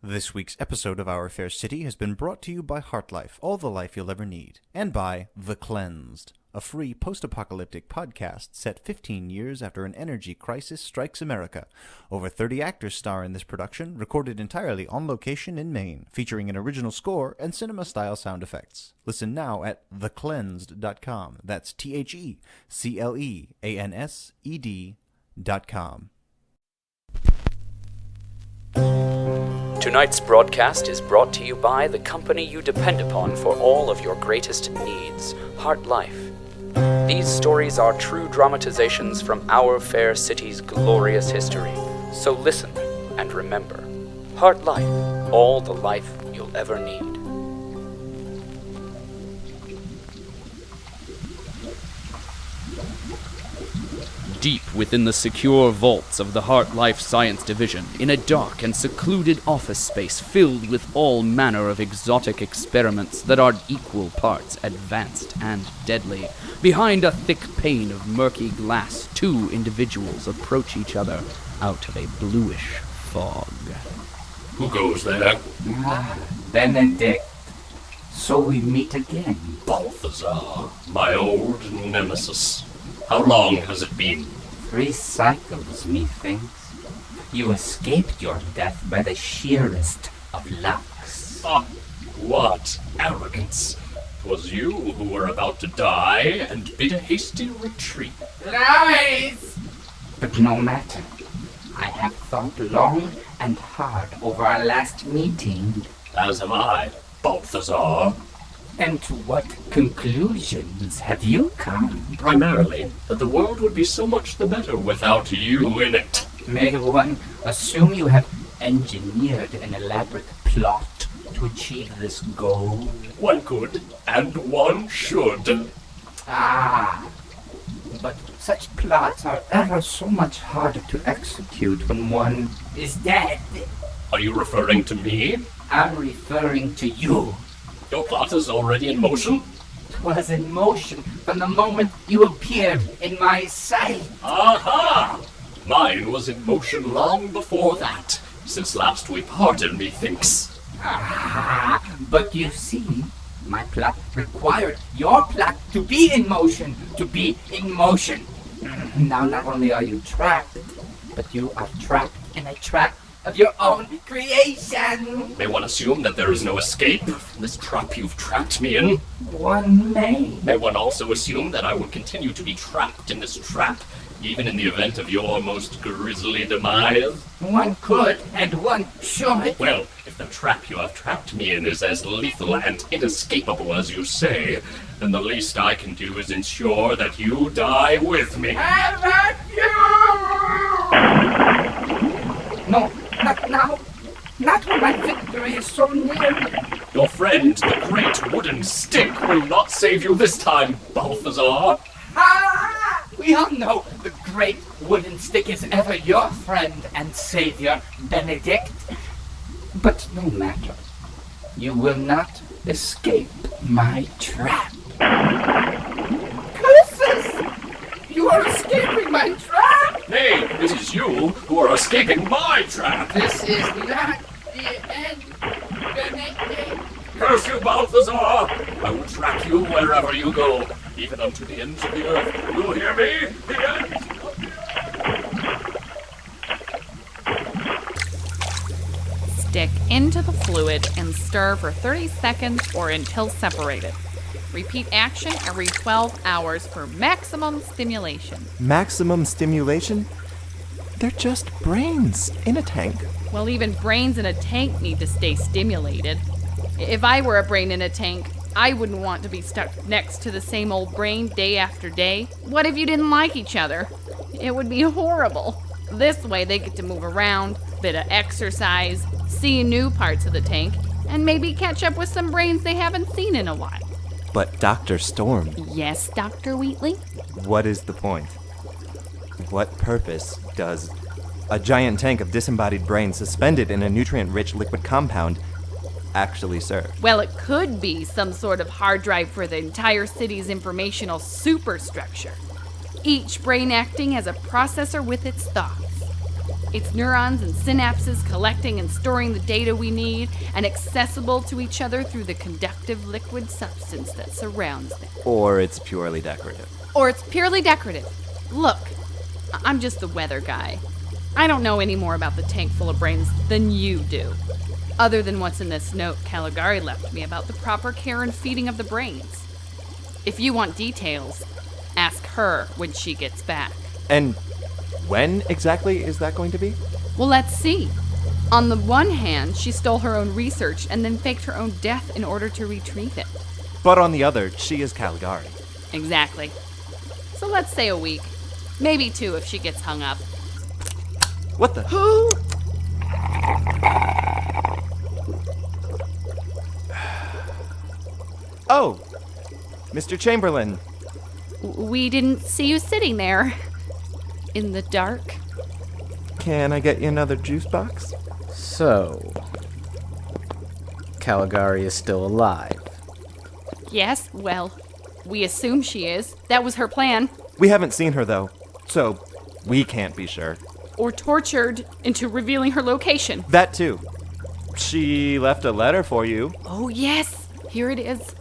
This week's episode of Our Fair City has been brought to you by HeartLife, all the life you'll ever need, and by The Cleansed, a free post-apocalyptic podcast set 15 years after an energy crisis strikes America. Over 30 actors star in this production, recorded entirely on location in Maine, featuring an original score and cinema-style sound effects. Listen now at thecleansed.com. That's TheCleansed.com. Tonight's broadcast is brought to you by the company you depend upon for all of your greatest needs, HeartLife. These stories are true dramatizations from Our Fair City's glorious history. So listen and remember, HeartLife, all the life you'll ever need. Deep within the secure vaults of the HeartLife Science Division, in a dark and secluded office space filled with all manner of exotic experiments that are equal parts advanced and deadly, behind a thick pane of murky glass, two individuals approach each other out of a bluish fog. Who goes there? Benedict. So we meet again. Balthazar, my old nemesis. How long has it been? 3 cycles, methinks. You escaped your death by the sheerest of lucks. Ah, what arrogance! 'Twas you who were about to die and bid a hasty retreat. Lies! But no matter. I have thought long and hard over our last meeting. As have I, Balthazar. And to what conclusions have you come? Primarily, that the world would be so much the better without you in it. May one assume you have engineered an elaborate plot to achieve this goal? One could, and one should. Ah, but such plots are ever so much harder to execute when one is dead. Are you referring to me? I'm referring to you. Your plot is already in motion? 'Twas in motion from the moment you appeared in my sight. Aha! Mine was in motion long before that, since last we parted, methinks. Ah, but you see, my plot required your plot to be in motion, Now not only are you trapped, but you are trapped in a trap of your own creation. May one assume that there is no escape from this trap you've trapped me in? One may. May one also assume that I will continue to be trapped in this trap, even in the event of your most grisly demise? One could, and one should. Well, if the trap you have trapped me in is as lethal and inescapable as you say, then the least I can do is ensure that you die with me. Haven't you? No, not now. Not when my victory is so near. Your friend, the great wooden stick, will not save you this time, Balthazar. Ah! We all know the great wooden stick is ever your friend and savior, Benedict. But no matter. You will not escape my trap. Curses! You are escaping my trap! Nay, it is you who are escaping my trap. This is not the end, Benedict. Curse you, Balthazar! I will track you wherever you go, even unto the ends of the earth. You hear me? The ends of the earth! Stick into the fluid and stir for 30 seconds or until separated. Repeat action every 12 hours for maximum stimulation. Maximum stimulation? They're just brains in a tank. Well, even brains in a tank need to stay stimulated. If I were a brain in a tank, I wouldn't want to be stuck next to the same old brain day after day. What if you didn't like each other? It would be horrible. This way they get to move around, bit of exercise, see new parts of the tank, and maybe catch up with some brains they haven't seen in a while. But Dr. Storm, Yes, Dr. Wheatley? what is the point? What purpose does a giant tank of disembodied brains suspended in a nutrient-rich liquid compound actually serve? Well, it could be some sort of hard drive for the entire city's informational superstructure. Each brain acting as a processor with its thoughts. It's neurons and synapses collecting and storing the data we need and accessible to each other through the conductive liquid substance that surrounds them. Or it's purely decorative. Or it's purely decorative. Look, I'm just the weather guy. I don't know any more about the tank full of brains than you do. Other than what's in this note Caligari left me about the proper care and feeding of the brains. If you want details, ask her when she gets back. And when exactly is that going to be? Well, let's see. On the one hand, she stole her own research and then faked her own death in order to retrieve it. But on the other, she is Caligari. Exactly. So let's say a week. Maybe 2 if she gets hung up. What the? Oh, Mr. Chamberlain. We didn't see you sitting there. In the dark. Can I get you another juice box? So, Caligari is still alive. Yes, well, we assume she is. That was her plan. We haven't seen her, though, so we can't be sure. Or tortured into revealing her location. That too. She left a letter for you. Oh, yes. Here it is.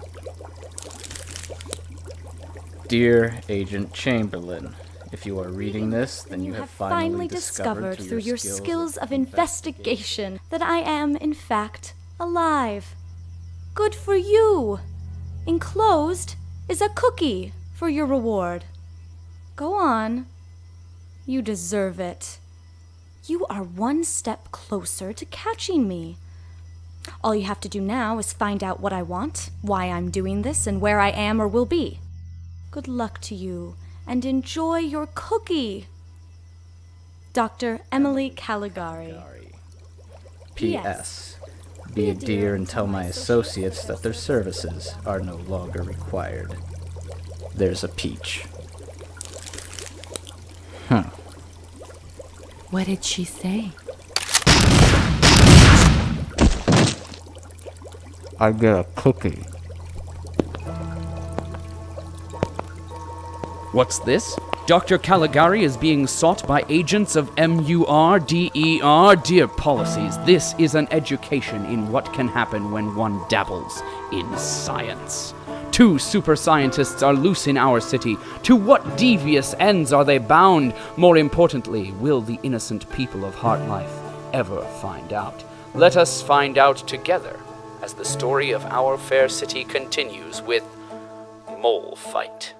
Dear Agent Chamberlain, if you are reading this, then you have finally discovered through your skills of investigation that I am, in fact, alive. Good for you. Enclosed is a cookie for your reward. Go on. You deserve it. You are one step closer to catching me. All you have to do now is find out what I want, why I'm doing this, and where I am or will be. Good luck to you, and enjoy your cookie. Dr. Emily Caligari. P.S. Be a dear and tell my associates that their services are no longer required. There's a peach. What did she say? I get a cookie. What's this? Dr. Caligari is being sought by agents of MURDER. Dear policies, this is an education in what can happen when one dabbles in science. 2 super scientists are loose in our city. To what devious ends are they bound? More importantly, will the innocent people of Heartlife ever find out? Let us find out together as the story of our fair city continues with Mole Fight.